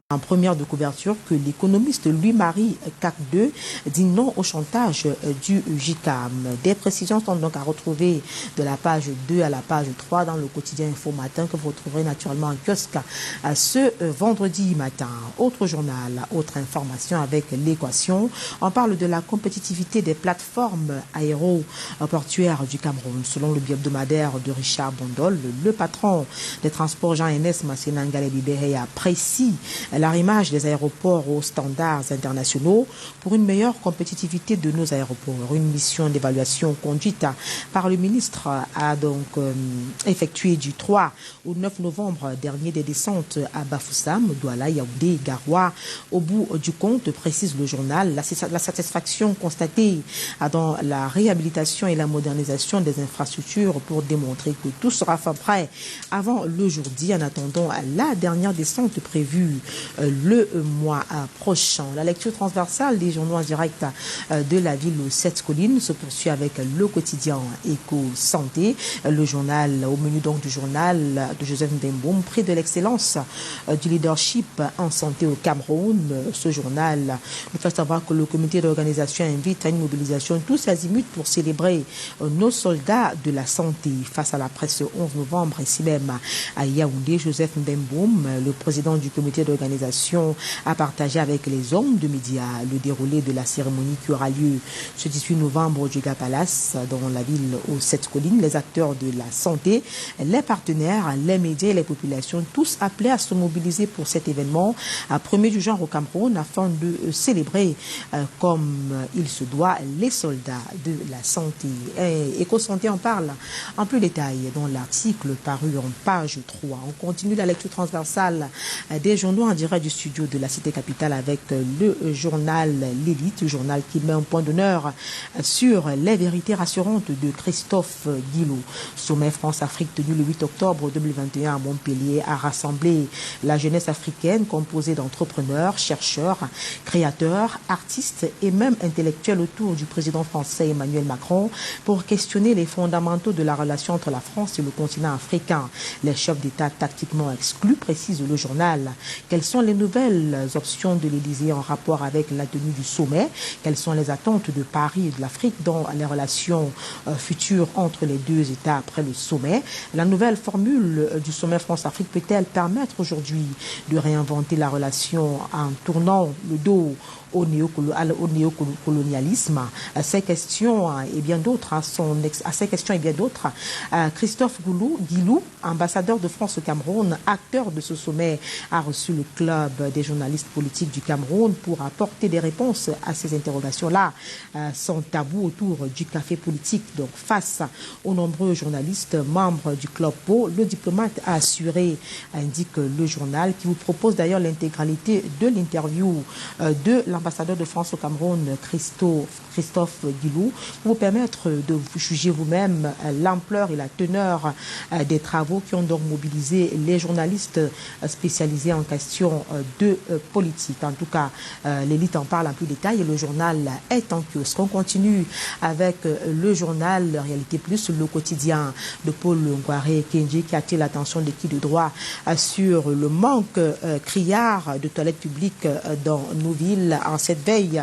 En première de couverture que l'économiste Louis-Marie Cacdeux dit non au chantage du JICAM. Des précisions sont donc à retrouver de la page 2 à la page 3 dans le quotidien Info Matin que vous retrouverez naturellement en kiosque ce vendredi matin. Autre journal, autre information avec l'équation. On parle de la compétitivité des plateformes aéroportuaires du Cameroun. Selon le hebdomadaire de Richard Bondol, le patron des transports Jean-Enes Massénangale Bibéré apprécie l'arrimage des aéroports aux standards internationaux pour une meilleure compétitivité de nos aéroports. Une mission d'évaluation conduite par le ministre a donc effectué du 3 au 9 novembre dernier des descentes à Bafoussam, Douala, Yaoundé et Garoua. Au bout du compte, précise le journal, la satisfaction constatée dans la réhabilitation et la modernisation des infrastructures pour démontrer que tout sera fait prêt avant le jour dit en attendant la dernière descente prévue le mois prochain. La lecture transversale des journaux en direct de la ville aux 7 collines se poursuit avec le quotidien Éco Santé, le journal au menu donc du journal de Joseph Ndemboum, prix de l'excellence du leadership en santé au Cameroun. Ce journal nous fait savoir que le comité d'organisation invite à une mobilisation tous azimuts pour célébrer nos soldats de la santé. Face à la presse le 11 novembre, ici même à Yaoundé, Joseph Ndemboum, le président du comité d'organisation, a partagé avec les hommes de médias le déroulé de la cérémonie qui aura lieu ce 18 novembre au Djega Palace dans la ville aux 7 collines. Les acteurs de la santé, les partenaires, les médias et les populations, tous appelés à se mobiliser pour cet événement premier du genre au Cameroun afin de célébrer comme il se doit les soldats de la santé. Éco-santé en parle en plus détail dans l'article paru en page 3. On continue la lecture transversale des journaux en direct du studio de la cité capitale avec le journal L'Élite, journal qui met un point d'honneur sur les vérités rassurantes de Christophe Guilou. Sommet France-Afrique tenu le 8 octobre 2021 à Montpellier a rassemblé la jeunesse africaine composée d'entrepreneurs, chercheurs, créateurs, artistes et même intellectuels autour du président français Emmanuel Macron pour questionner les fondamentaux de la relation entre la France et le continent africain. Les chefs d'État tactiquement exclus, précise le journal. Quelles sont les nouvelles options de l'Élysée en rapport avec la tenue du sommet? Quelles sont les attentes de Paris et de l'Afrique dans les relations futures entre les deux États après le sommet? La nouvelle formule du sommet France-Afrique peut-elle permettre aujourd'hui de réinventer la relation en tournant le dos au néocolonialisme? À ces questions et bien d'autres, Christophe Guilou, ambassadeur de France au Cameroun, acteur de ce sommet, a reçu le club des journalistes politiques du Cameroun pour apporter des réponses à ces interrogations-là, sans tabou autour du café politique. Donc, face aux nombreux journalistes membres du club PO, le diplomate a assuré, indique le journal, qui vous propose d'ailleurs l'intégralité de l'interview de l'ambassadeur de France au Cameroun, Christophe Guilou, pour vous permettre de vous juger vous-même l'ampleur et la teneur des travaux qui ont donc mobilisé les journalistes spécialisés en question de politique. En tout cas, l'Élite en parle en plus détail et le journal est en kiosque. On continue avec le journal Réalité Plus, le quotidien de Paul Ngouaré Kenji qui attire l'attention des qui de droit sur le manque criard de toilettes publiques dans nos villes en cette veille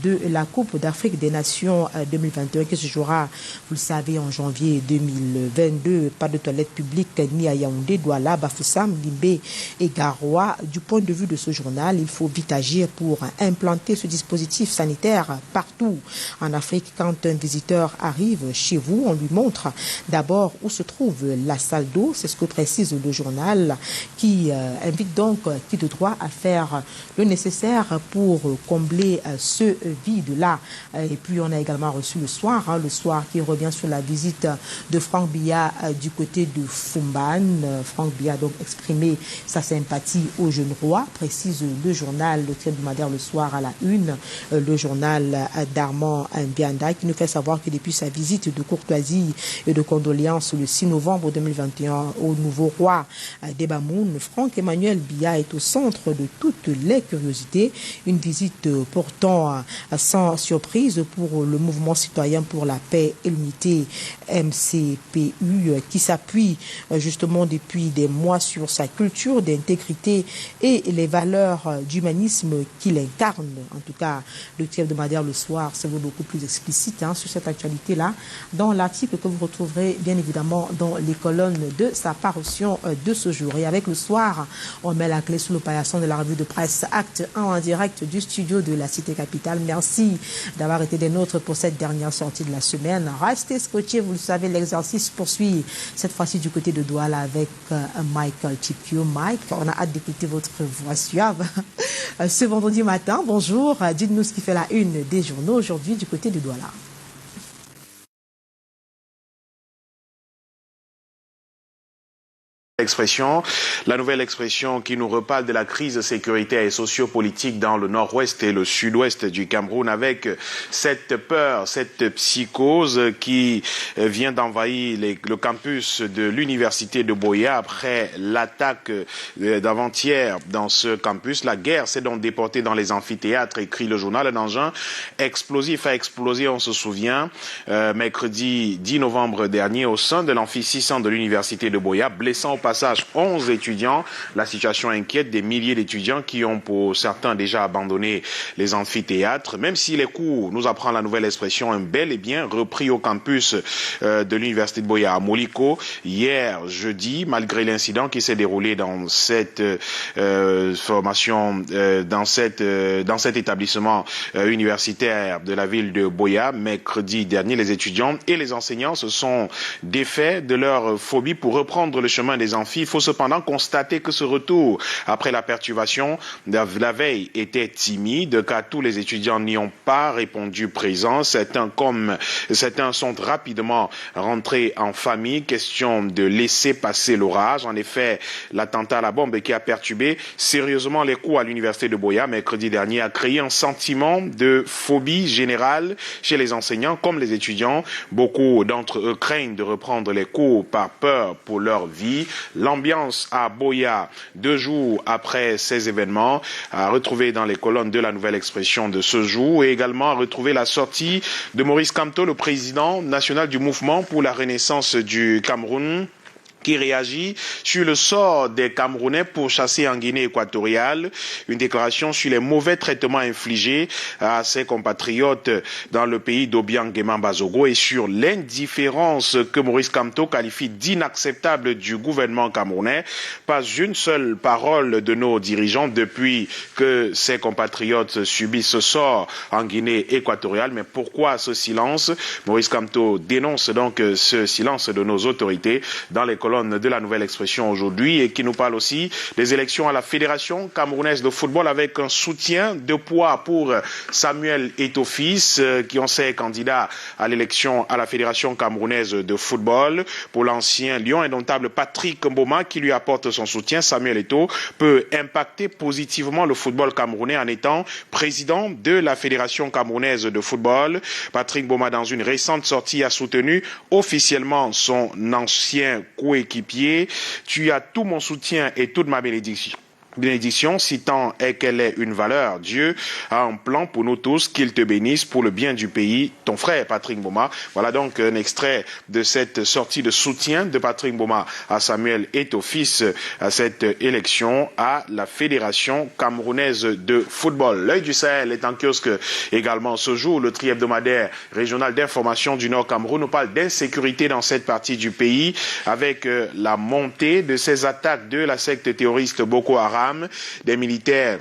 de la Coupe d'Afrique des Nations 2021 qui se jouera, vous le savez, en janvier 2022. Pas de toilettes publiques ni à Yaoundé, Douala, Bafoussam, Limbé et Garoua. Du point de vue de ce journal, il faut vite agir pour implanter ce dispositif sanitaire partout en Afrique. Quand un visiteur arrive chez vous, on lui montre d'abord où se trouve la salle d'eau. C'est ce que précise le journal qui invite donc qui de droit à faire le nécessaire pour combler ce vide-là. Et puis on a également reçu le soir qui revient sur la visite de Franck Biya du côté de Fumban. Franck Biya a donc exprimé sa sympathie au jeune roi, précise le journal, le hebdomadaire le soir à la une, le journal d'Armand Bianda qui nous fait savoir que depuis sa visite de courtoisie et de condoléances le 6 novembre 2021 au nouveau roi d'Ebamoun, Franck Emmanuel Biya est au centre de toutes les curiosités. Une visite visite pourtant sans surprise pour le mouvement citoyen pour la paix et l'unité MCPU qui s'appuie justement depuis des mois sur sa culture d'intégrité et les valeurs d'humanisme qu'il incarne. En tout cas, le tiers hebdomadaire le soir, c'est beaucoup plus explicite sur cette actualité-là dans l'article que vous retrouverez bien évidemment dans les colonnes de sa parution de ce jour. Et avec le soir, on met la clé sous le paillasson de la revue de presse Acte 1 en direct du studio de la Cité Capitale. Merci d'avoir été des nôtres pour cette dernière sortie de la semaine. Restez scotchés, vous le savez, l'exercice poursuit cette fois-ci du côté de Douala avec Michael Chipio. Mike, on a hâte d'écouter votre voix suave ce vendredi matin. Bonjour, dites-nous ce qui fait la une des journaux aujourd'hui du côté de Douala. La nouvelle expression qui nous reparle de la crise sécuritaire et sociopolitique dans le nord-ouest et le sud-ouest du Cameroun avec cette peur, cette psychose qui vient d'envahir le campus de l'université de Boya après l'attaque d'avant-hier dans ce campus. La guerre s'est donc déportée dans les amphithéâtres, écrit le journal. Un engin explosif a explosé, on se souvient, mercredi 10 novembre dernier au sein de l'amphi 600 de l'université de Boya, blessant au passage 11 étudiants. La situation inquiète des milliers d'étudiants qui ont pour certains déjà abandonné les amphithéâtres, même si les cours, nous apprend la nouvelle expression, ont bel et bien repris au campus de l'université de Boya à Moliko hier jeudi, malgré l'incident qui s'est déroulé dans cette formation, dans cet établissement universitaire de la ville de Boya. Mercredi dernier, les étudiants et les enseignants se sont défaits de leur phobie pour reprendre le chemin des amphis. Il faut cependant constater que ce retour après la perturbation de la veille était timide car tous les étudiants n'y ont pas répondu présent. Certains sont rapidement rentrés en famille, question de laisser passer l'orage. En effet, l'attentat à la bombe qui a perturbé sérieusement les cours à l'université de Boya mercredi dernier a créé un sentiment de phobie générale chez les enseignants comme les étudiants. Beaucoup d'entre eux craignent de reprendre les cours par peur pour leur vie. L'ambiance à Boya, 2 jours après ces événements, à retrouver dans les colonnes de la nouvelle expression de ce jour, et également à retrouver la sortie de Maurice Kamto, le président national du mouvement pour la renaissance du Cameroun, qui réagit sur le sort des Camerounais pourchassés en Guinée équatoriale. Une déclaration sur les mauvais traitements infligés à ses compatriotes dans le pays d'Obiang Nguema Bazogo et sur l'indifférence que Maurice Kamto qualifie d'inacceptable du gouvernement camerounais. Pas une seule parole de nos dirigeants depuis que ses compatriotes subissent ce sort en Guinée équatoriale. Mais pourquoi ce silence? Maurice Kamto dénonce donc ce silence de nos autorités dans les colonnes de la nouvelle expression aujourd'hui et qui nous parle aussi des élections à la Fédération camerounaise de football avec un soutien de poids pour Samuel Eto'o-Fils qui on sait candidat à l'élection à la Fédération camerounaise de football. Pour l'ancien lion indomptable Patrick Mboma qui lui apporte son soutien, Samuel Eto'o peut impacter positivement le football camerounais en étant président de la Fédération camerounaise de football. Patrick Mboma, dans une récente sortie, a soutenu officiellement son ancien coéquipier. Tu as tout mon soutien et toute ma bénédiction, si tant est qu'elle ait une valeur. Dieu a un plan pour nous tous, qu'il te bénisse pour le bien du pays, ton frère Patrick Mboma. Voilà donc un extrait de cette sortie de soutien de Patrick Mboma à Samuel Eto'o-Fils à cette élection à la Fédération camerounaise de football. L'œil du Sahel est en kiosque également ce jour. Le tri-hebdomadaire régional d'information du Nord Cameroun nous parle d'insécurité dans cette partie du pays avec la montée de ces attaques de la secte terroriste Boko Haram. Des militaires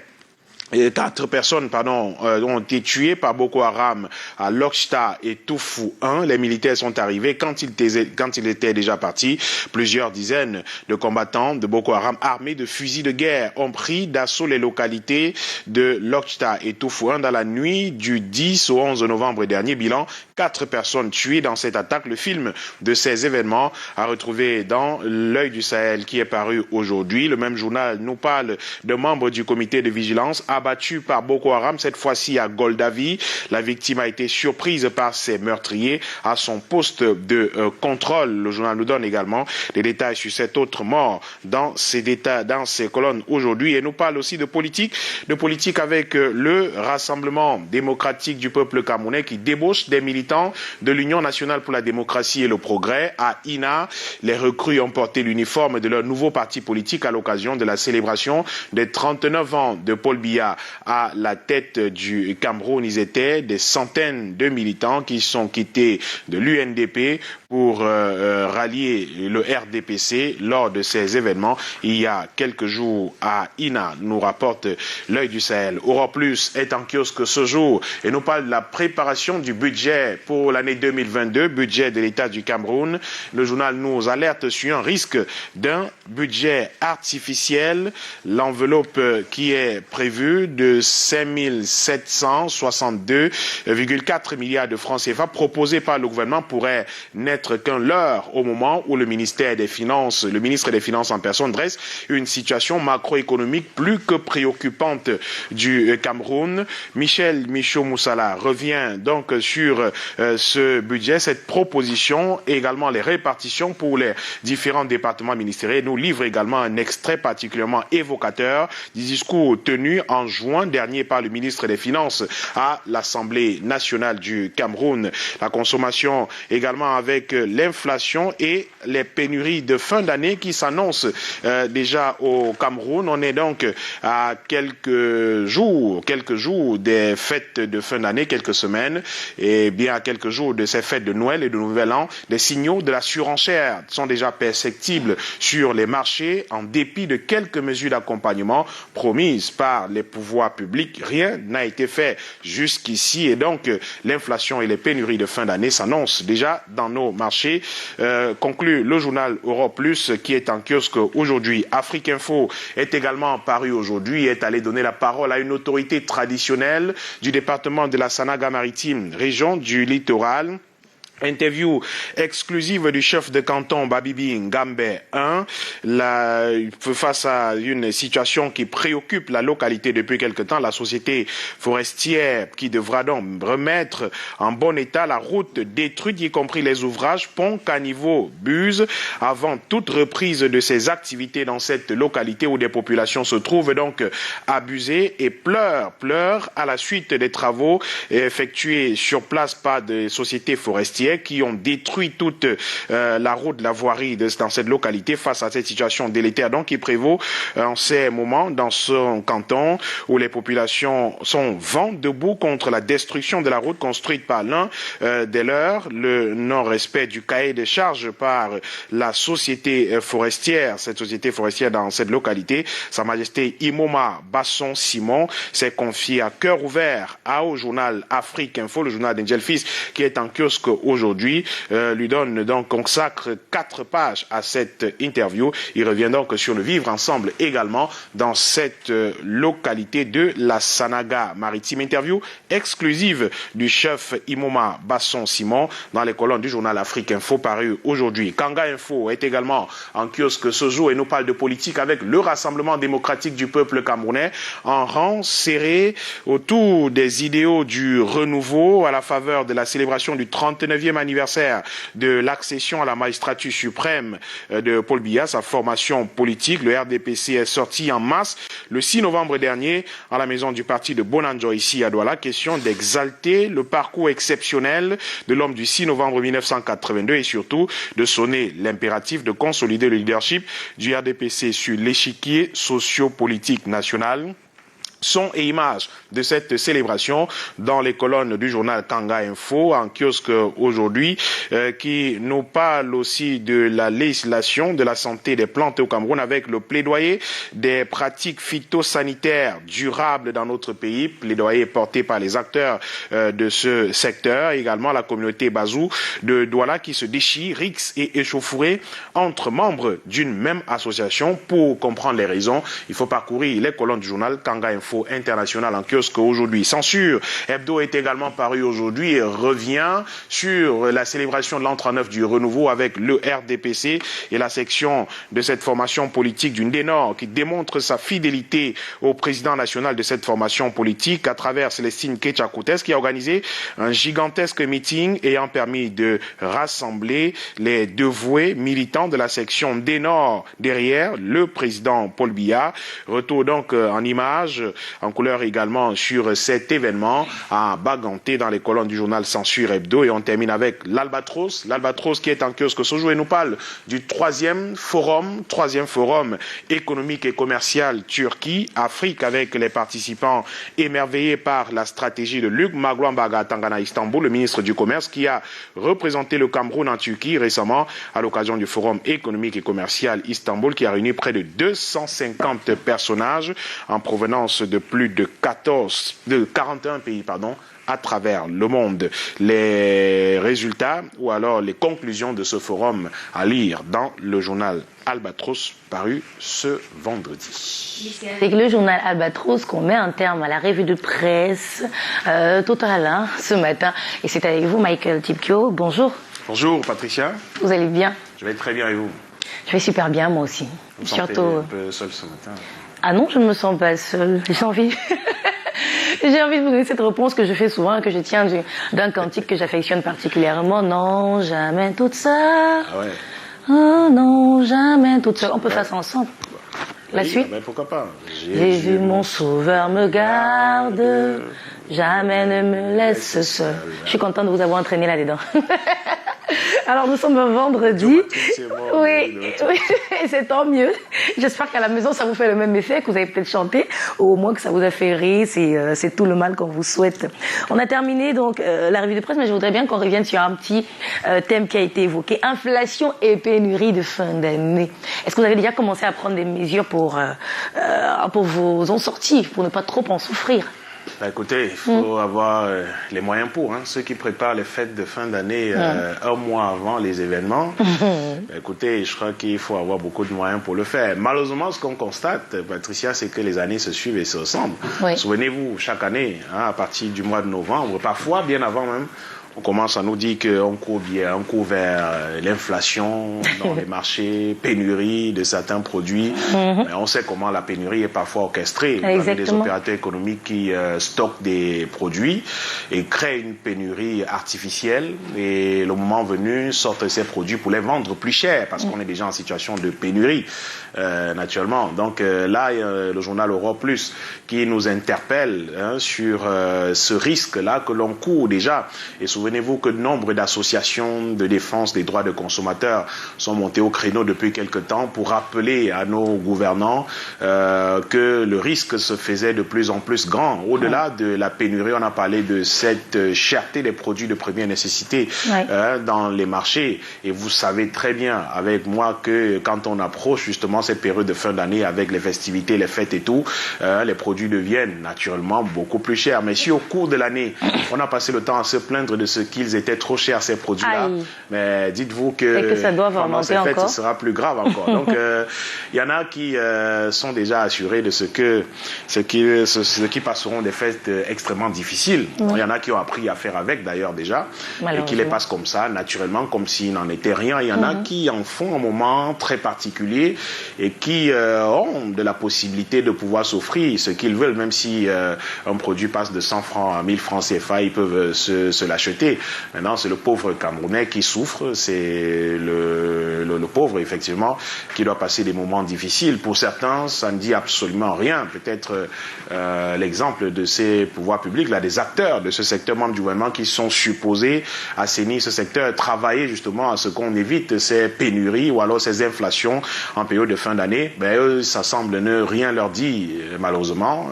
4 personnes ont été tuées par Boko Haram à Loksta et Toufou 1. Les militaires sont arrivés quand ils étaient déjà partis. Plusieurs dizaines de combattants de Boko Haram armés de fusils de guerre ont pris d'assaut les localités de Loksta et Toufou 1 dans la nuit du 10 au 11 novembre dernier. Bilan, 4 personnes tuées dans cette attaque. Le film de ces événements à retrouver dans l'œil du Sahel qui est paru aujourd'hui. Le même journal nous parle de membres du comité de vigilance à abattu par Boko Haram, cette fois-ci à Goldavi. La victime a été surprise par ses meurtriers à son poste de contrôle. Le journal nous donne également des détails sur cette autre mort dans ces colonnes aujourd'hui. Et nous parle aussi de politique avec le Rassemblement démocratique du peuple camerounais qui débauche des militants de l'Union nationale pour la démocratie et le progrès à INA. Les recrues ont porté l'uniforme de leur nouveau parti politique à l'occasion de la célébration des 39 ans de Paul Biya à la tête du Cameroun. Ils étaient des centaines de militants qui sont quittés de l'UNDP pour rallier le RDPC lors de ces événements il y a quelques jours à INA, nous rapporte l'œil du Sahel. Europe Plus est en kiosque ce jour et nous parle de la préparation du budget pour l'année 2022, budget de l'État du Cameroun. Le journal nous alerte sur un risque d'un budget artificiel. L'enveloppe qui est prévue de 5 762,4 milliards de francs CFA proposée par le gouvernement pourrait n'être qu'un leurre au moment où le ministre des Finances en personne dresse une situation macroéconomique plus que préoccupante du Cameroun. Michel Michaud-Moussala revient donc sur ce budget, cette proposition et également les répartitions pour les différents départements ministériels. Nous livre également un extrait particulièrement évocateur du discours tenu en juin dernier par le ministre des Finances à l'Assemblée nationale du Cameroun. La consommation également avec l'inflation et les pénuries de fin d'année qui s'annoncent déjà au Cameroun. On est donc à quelques jours des fêtes de fin d'année, quelques semaines, et bien à quelques jours de ces fêtes de Noël et de Nouvel An. Des signaux de la surenchère sont déjà perceptibles sur les marchés en dépit de quelques mesures d'accompagnement promises par les pouvoirs publics. Rien n'a été fait jusqu'ici et donc l'inflation et les pénuries de fin d'année s'annoncent déjà dans nos marché, conclut le journal Europe Plus qui est en kiosque aujourd'hui. Afrique Info est également paru aujourd'hui et est allé donner la parole à une autorité traditionnelle du département de la Sanaga-Maritime, région du littoral. Interview exclusive du chef de canton Babibi Ngambé 1, face à une situation qui préoccupe la localité depuis quelque temps, la société forestière qui devra donc remettre en bon état la route détruite, y compris les ouvrages, pont, caniveau, buse, avant toute reprise de ces activités dans cette localité où des populations se trouvent donc abusées et pleurent à la suite des travaux effectués sur place par des sociétés forestières qui ont détruit toute la route, la voirie dans cette localité face à cette situation délétère donc qui prévaut en ces moments dans son canton où les populations sont vent debout contre la destruction de la route construite par l'un des leurs, le non-respect du cahier de charges par la société forestière, cette société forestière dans cette localité. Sa Majesté Imoma Basson Simon s'est confié à cœur ouvert au journal Afrique Info, le journal d'Angel Fils qui est en kiosque aujourd'hui, lui donne donc consacre 4 pages à cette interview. Il revient donc sur le vivre ensemble également dans cette localité de la Sanaga Maritime. Interview exclusive du chef Imoma Basson Simon dans les colonnes du journal Afrique Info paru aujourd'hui. Kanga Info est également en kiosque ce jour et nous parle de politique avec le Rassemblement démocratique du peuple camerounais en rang serré autour des idéaux du renouveau à la faveur de la célébration du 39e anniversaire de l'accession à la magistrature suprême de Paul Biya, sa formation politique. Le RDPC est sorti en masse le 6 novembre dernier à la maison du parti de Bonanjo ici à Douala. Question d'exalter le parcours exceptionnel de l'homme du 6 novembre 1982 et surtout de sonner l'impératif de consolider le leadership du RDPC sur l'échiquier socio-politique national. Son et images de cette célébration dans les colonnes du journal Kanga Info en kiosque aujourd'hui qui nous parle aussi de la législation de la santé des plantes au Cameroun avec le plaidoyer des pratiques phytosanitaires durables dans notre pays, plaidoyer porté par les acteurs de ce secteur, également la communauté Bazou de Douala qui se déchire, rixe et échauffourée entre membres d'une même association. Pour comprendre les raisons, il faut parcourir les colonnes du journal Kanga Info l'info internationale en kiosque aujourd'hui. Censure Hebdo est également paru aujourd'hui et revient sur la célébration de l'an 39 du renouveau avec le RDPC et la section de cette formation politique du Nord qui démontre sa fidélité au président national de cette formation politique à travers Célestine Ketchakoutes qui a organisé un gigantesque meeting ayant permis de rassembler les dévoués militants de la section des Nord derrière le président Paul Biya. Retour donc en images, en couleur également sur cet événement à Baganté dans les colonnes du journal Censure Hebdo. Et on termine avec l'Albatros. L'Albatros qui est en kiosque ce jour et nous parle du troisième forum économique et commercial Turquie-Afrique avec les participants émerveillés par la stratégie de Luc Magouambaga Tangana Istanbul, le ministre du Commerce qui a représenté le Cameroun en Turquie récemment à l'occasion du forum économique et commercial Istanbul qui a réuni près de 250 personnages en provenance de plus de 41 pays, à travers le monde. Les résultats ou alors les conclusions de ce forum à lire dans le journal Albatros paru ce vendredi. C'est le journal Albatros qu'on met un terme à la revue de presse totale ce matin. Et c'est avec vous, Michael Tipkio. Bonjour. Bonjour, Patricia. Vous allez bien? Je vais très bien et vous? Je vais super bien, moi aussi. Vous me sentez un peu seul ce matin? Ah non, je ne me sens pas seule. J'ai envie de vous donner cette réponse que je fais souvent, que je tiens d'un cantique que j'affectionne particulièrement. Non, jamais toute seule. Ah ouais. Oh non, jamais toute seule. On peut faire ça ensemble. La suite? Ben pourquoi pas. Jésus, mon sauveur, me garde. Jamais ne me laisse seul. Je suis contente de vous avoir entraîné là-dedans. Alors nous sommes vendredi. Oui, c'est tant mieux. J'espère qu'à la maison ça vous fait le même effet, que vous avez peut-être chanté, ou au moins que ça vous a fait rire. C'est tout le mal qu'on vous souhaite. On a terminé donc la revue de presse, mais je voudrais bien qu'on revienne sur un petit thème qui a été évoqué: inflation et pénurie de fin d'année. Est-ce que vous avez déjà commencé à prendre des mesures pour vos en sorties, pour ne pas trop en souffrir? Bah écoutez, il faut avoir les moyens pour. Ceux qui préparent les fêtes de fin d'année un mois avant les événements, bah écoutez, je crois qu'il faut avoir beaucoup de moyens pour le faire. Malheureusement, ce qu'on constate, Patricia, c'est que les années se suivent et se ressemblent. Oui. Souvenez-vous, chaque année, à partir du mois de novembre, parfois bien avant même, on commence à nous dire qu'on court vers l'inflation dans les marchés, pénurie de certains produits. Mais on sait comment la pénurie est parfois orchestrée. Il y a des opérateurs économiques qui stockent des produits et créent une pénurie artificielle. Et le moment venu, sortent ces produits pour les vendre plus cher parce qu'on est déjà en situation de pénurie, naturellement. Donc là, il y a le journal Europe Plus qui nous interpelle sur ce risque-là que l'on court déjà. Et souvenez-vous que nombre d'associations de défense des droits des consommateurs sont montées au créneau depuis quelque temps pour rappeler à nos gouvernants que le risque se faisait de plus en plus grand. Au-delà de la pénurie, on a parlé de cette cherté des produits de première nécessité dans les marchés. Et vous savez très bien avec moi que quand on approche justement cette période de fin d'année avec les festivités, les fêtes et tout, les produits deviennent naturellement beaucoup plus chers. Mais si au cours de l'année, on a passé le temps à se plaindre de ce qu'ils étaient trop chers, ces produits-là, mais dites-vous que ça doit pendant ces fêtes, encore. Ce sera plus grave encore. Donc, il y en a qui sont déjà assurés de ce qui passeront des fêtes extrêmement difficiles. Il y en a qui ont appris à faire avec, d'ailleurs, déjà, et qui les passent comme ça, naturellement, comme s'il n'en était rien. Il y en a qui en font un moment très particulier et qui ont de la possibilité de pouvoir s'offrir ce qu'ils veulent, même si un produit passe de 100 francs à 1000 francs CFA, ils peuvent se l'acheter. Maintenant, c'est le pauvre Camerounais qui souffre, c'est le pauvre, effectivement, qui doit passer des moments difficiles. Pour certains, ça ne dit absolument rien. Peut-être l'exemple de ces pouvoirs publics, là, des acteurs de ce secteur, membres du gouvernement, qui sont supposés assainir ce secteur, travailler justement à ce qu'on évite ces pénuries ou alors ces inflations en période de fin d'année. Ben, eux, ça semble ne rien leur dire, malheureusement,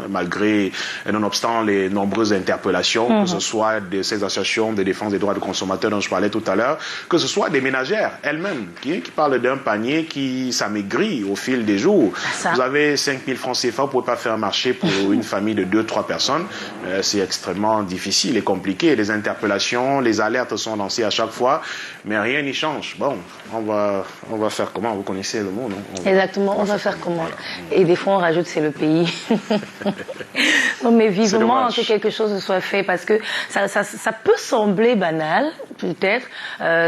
nonobstant les nombreuses interpellations, que ce soit de ces associations de de défense des droits des consommateurs dont je parlais tout à l'heure, que ce soit des ménagères elles-mêmes qui parlent d'un panier qui s'amaigrit au fil des jours. Vous avez 5 000 francs CFA, vous ne pouvez pas faire un marché pour une famille de 2-3 personnes. C'est extrêmement difficile et compliqué. Les interpellations, les alertes sont lancées à chaque fois, mais rien n'y change. Bon, on va faire comment? Vous connaissez le mot, non? Exactement, on va faire comment? Voilà. Et des fois, on rajoute c'est le pays. Non, mais vivement que quelque chose soit fait, parce que ça peut sembler banal, peut-être,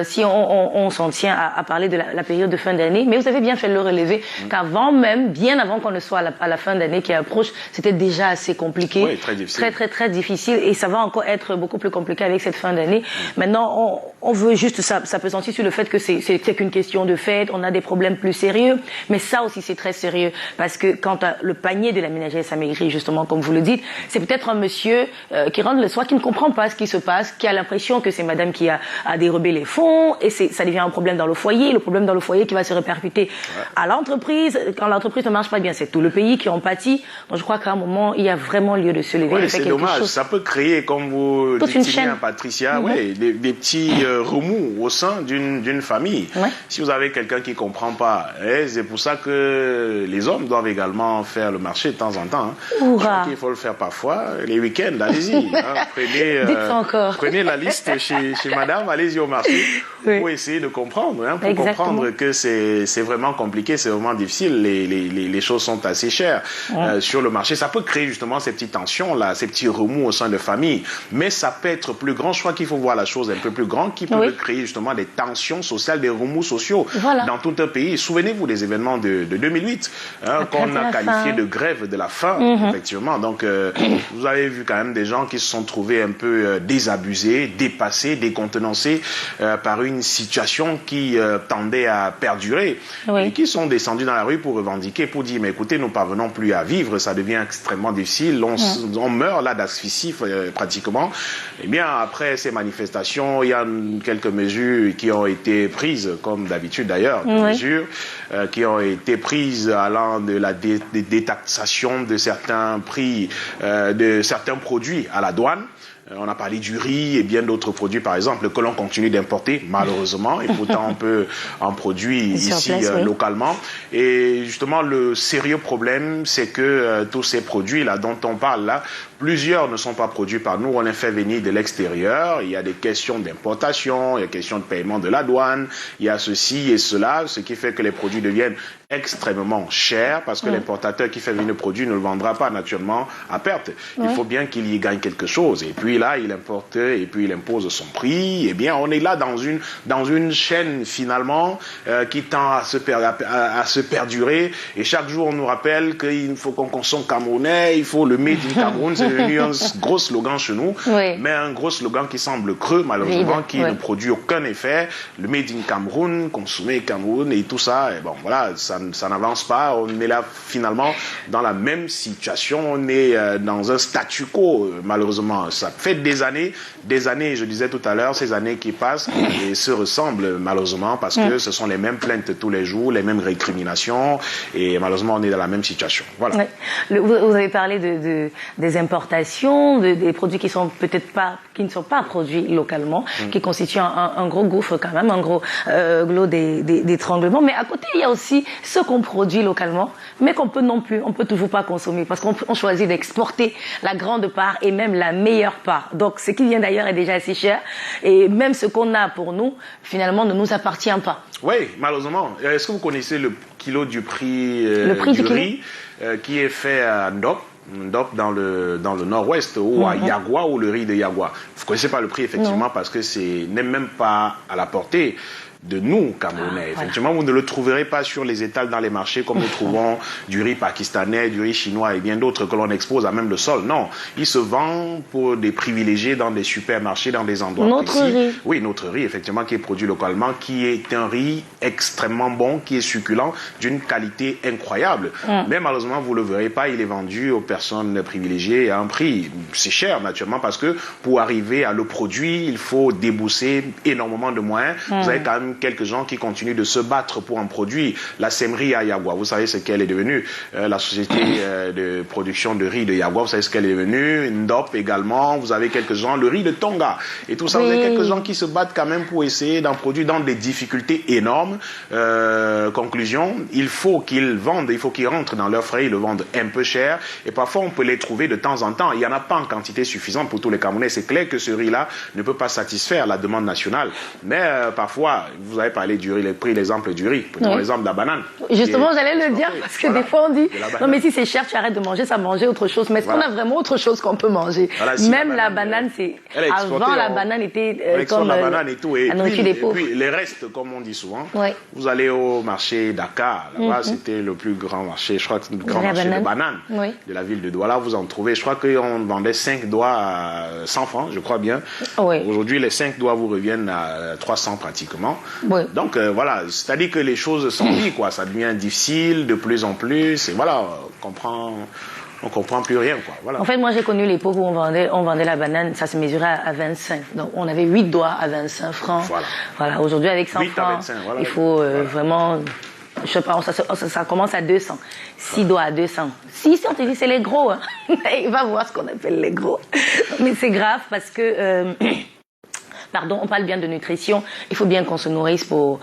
si on s'en tient à parler de la période de fin d'année, mais vous avez bien fait de le relever, qu'avant même, bien avant qu'on ne soit à la fin d'année qui approche, c'était déjà assez compliqué. Oui, très difficile. Très difficile, et ça va encore être beaucoup plus compliqué avec cette fin d'année. Maintenant, on veut juste s'appesantir sur le fait que c'est qu'une question de fête, on a des problèmes plus sérieux, mais ça aussi c'est très sérieux, parce que quand le panier de la ménagère s'amaigrit, justement, comme vous le dites, c'est peut-être un monsieur qui rentre le soir, qui ne comprend pas ce qui se passe, qui a l'impression que c'est madame qui a dérobé les fonds, et ça devient un problème dans le foyer, le problème dans le foyer qui va se répercuter à l'entreprise. Quand l'entreprise ne marche pas bien, c'est tout le pays qui en pâtit. Donc je crois qu'à un moment, il y a vraiment lieu de se lever. Oui, c'est dommage. Ça peut créer, comme vous dites, Patricia, des petits remous au sein d'une famille. Ouais. Si vous avez quelqu'un qui ne comprend pas, c'est pour ça que les hommes doivent également faire le marché de temps en temps. Je crois qu'il faut le faire parfois. Les week-ends, allez-y. Prenez la liste chez madame, allez-y au marché pour essayer de comprendre. Pour comprendre que c'est vraiment compliqué, c'est vraiment difficile. Les choses sont assez chères sur le marché. Ça peut créer justement ces petites tensions-là, ces petits remous au sein de famille. Mais ça peut être plus grand. Je crois qu'il faut voir la chose un peu plus grande, qui peut créer justement des tensions sociales, des remous sociaux dans tout un pays. Souvenez-vous des événements de 2008, qu'on a qualifié de grève de la faim, effectivement. Donc, vous avez vu quand même des gens qui se sont trouvés un peu désabusés, dépassés, décontenancés par une situation qui tendait à perdurer, et qui sont descendus dans la rue pour revendiquer, pour dire, mais écoutez, nous parvenons plus à vivre, ça devient extrêmement difficile, on meurt là d'asphyxie pratiquement. Eh bien, après ces manifestations, il y a quelques mesures qui ont été prises, comme d'habitude d'ailleurs, des mesures qui ont été prises allant de la détaxation de certains prix, de certains produits à la douane. On a parlé du riz et bien d'autres produits, par exemple, que l'on continue d'importer, malheureusement, et pourtant on peut en produire ici localement. Et justement, le sérieux problème, c'est que tous ces produits-là dont on parle là, plusieurs ne sont pas produits par nous, on les fait venir de l'extérieur. Il y a des questions d'importation, il y a des questions de paiement de la douane, il y a ceci et cela, ce qui fait que les produits deviennent extrêmement chers, parce que l'importateur qui fait venir le produit ne le vendra pas naturellement à perte. Il faut bien qu'il y gagne quelque chose. Et puis là, il importe et puis il impose son prix. Eh bien, on est là dans une chaîne finalement qui tend à se perdurer. Et chaque jour, on nous rappelle qu'il faut qu'on consomme camerounais, il faut le Made in Cameroun. C'est devenu un gros slogan chez nous, mais un gros slogan qui semble creux, malheureusement, qui ne produit aucun effet. Le Made in Cameroun, consommer Cameroun et tout ça, et bon, voilà, ça n'avance pas. On est là finalement dans la même situation. On est dans un statu quo, malheureusement. Ça fait des années, je disais tout à l'heure, ces années qui passent et se ressemblent malheureusement, parce que ce sont les mêmes plaintes tous les jours, les mêmes récriminations, et malheureusement on est dans la même situation. Voilà. Vous avez parlé des importations, des produits qui ne sont pas produits localement, qui constituent un gros gouffre quand même, un gros lot d'étranglement. Mais à côté, il y a aussi ce qu'on produit localement, mais on peut toujours pas consommer, parce qu'on choisit d'exporter la grande part et même la meilleure part. Donc ce qui vient d'ailleurs est déjà assez cher, et même ce qu'on a pour nous, finalement, ne nous appartient pas. Oui, malheureusement. Est-ce que vous connaissez le kilo du prix du riz qui est fait à Ndop dans le nord-ouest, ou à Yagua, ou le riz de Yagua? Vous ne connaissez pas le prix, effectivement, parce que n'est même pas à la portée de nous, Camerounais. Effectivement, vous ne le trouverez pas sur les étals dans les marchés comme nous trouvons du riz pakistanais, du riz chinois et bien d'autres que l'on expose à même le sol. Non, il se vend pour des privilégiés dans des supermarchés, dans des endroits précis. Oui, notre riz, effectivement, qui est produit localement, qui est un riz extrêmement bon, qui est succulent, d'une qualité incroyable. Mais malheureusement, vous ne le verrez pas, il est vendu aux personnes privilégiées à un prix. C'est cher, naturellement, parce que pour arriver à le produire, il faut débourser énormément de moyens. Vous avez quand même même quelques gens qui continuent de se battre pour un produit. La Semerie à Yagua, vous savez ce qu'elle est devenue. La société de production de riz de Yagua, vous savez ce qu'elle est devenue. Ndop également, vous avez quelques gens, le riz de Tonga. Et tout ça, vous avez quelques gens qui se battent quand même pour essayer d'en produire dans des difficultés énormes. Conclusion, il faut qu'ils vendent, il faut qu'ils rentrent dans leurs frais, ils le vendent un peu cher. Et parfois, on peut les trouver de temps en temps. Il n'y en a pas en quantité suffisante pour tous les Camerounais. C'est clair que ce riz-là ne peut pas satisfaire la demande nationale. Mais parfois, vous avez parlé du riz, pris l'exemple du riz. Prenons l'exemple de la banane. Justement, j'allais le dire, parce que des fois, on dit, non mais si c'est cher, tu arrêtes de manger ça, manger autre chose. Mais est-ce qu'on a vraiment autre chose qu'on peut manger? Si même la banane, c'est... Avant, la banane était comme la banane et tout. Et puis les restes, comme on dit souvent, vous allez au marché Dakar. Là-bas, c'était le plus grand marché, je crois que c'est le grand marché de bananes de la ville de Douala. Vous en trouvez, je crois qu'on vendait 5 doigts à 100 francs, je crois bien. Aujourd'hui, les 5 doigts vous reviennent à 300 pratiquement. Donc voilà, c'est-à-dire que les choses s'enlient, quoi. Ça devient difficile de plus en plus. Et voilà, on comprend plus rien, quoi. Voilà. En fait, moi, j'ai connu l'époque où on vendait la banane, ça se mesurait à 25. Donc, on avait 8 doigts à 25 francs. Voilà. Aujourd'hui, avec 100 francs, 25, il faut vraiment... Je sais pas, ça commence à 200. 6 doigts à 200. Si on te dit c'est les gros, hein. Il va voir ce qu'on appelle les gros. Mais c'est grave parce que... Pardon, on parle bien de nutrition. Il faut bien qu'on se nourrisse pour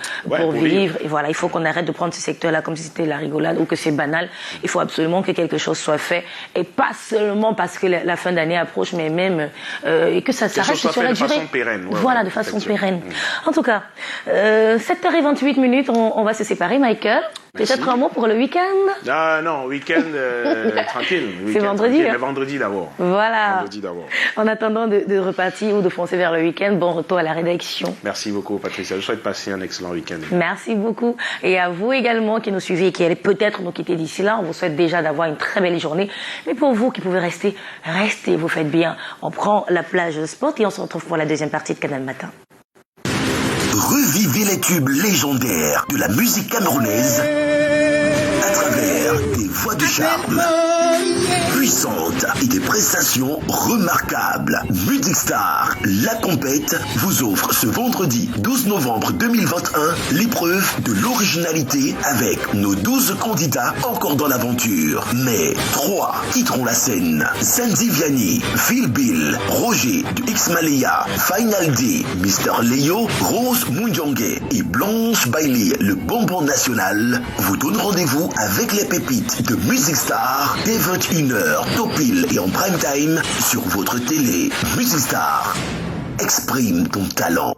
vivre. Et voilà, il faut qu'on arrête de prendre ce secteur-là comme si c'était la rigolade ou que c'est banal. Il faut absolument que quelque chose soit fait. Et pas seulement parce que la fin d'année approche, mais même et que ça s'arrête sur la durée. De façon pérenne. Voilà, de façon pérenne. En tout cas, 7h28, on va se séparer, Michael. Peut-être un mot pour le week-end? Ah non, week-end tranquille. C'est vendredi. Mais vendredi d'abord. Voilà. Vendredi d'abord. En attendant de repartir ou de foncer vers le week-end, bon retour à la rédaction. Merci beaucoup, Patricia. Je souhaite passer un excellent week-end. Merci beaucoup. Et à vous également qui nous suivez et qui allez peut-être nous quitter d'ici là, on vous souhaite déjà d'avoir une très belle journée. Mais pour vous qui pouvez rester, restez, vous faites bien. On prend la plage sport et on se retrouve pour la deuxième partie de Canal Matin. Revivez les tubes légendaires de la musique camerounaise à travers des voix de charme puissantes et des prestations remarquables. Music Star, la compète, vous offre ce vendredi 12 novembre 2021 l'épreuve de l'originalité avec nos 12 candidats encore dans l'aventure. Mais 3 quitteront la scène. Sandy Vianney, Phil Bill, Roger de X-Malaya, Final D, Mr. Leo, Rose Munjonge et Blanche Bailey, le bonbon national, vous donnent rendez-vous avec les pépites de Music Star dès 21h, topile et en prime time sur votre télé. Music Star, exprime ton talent.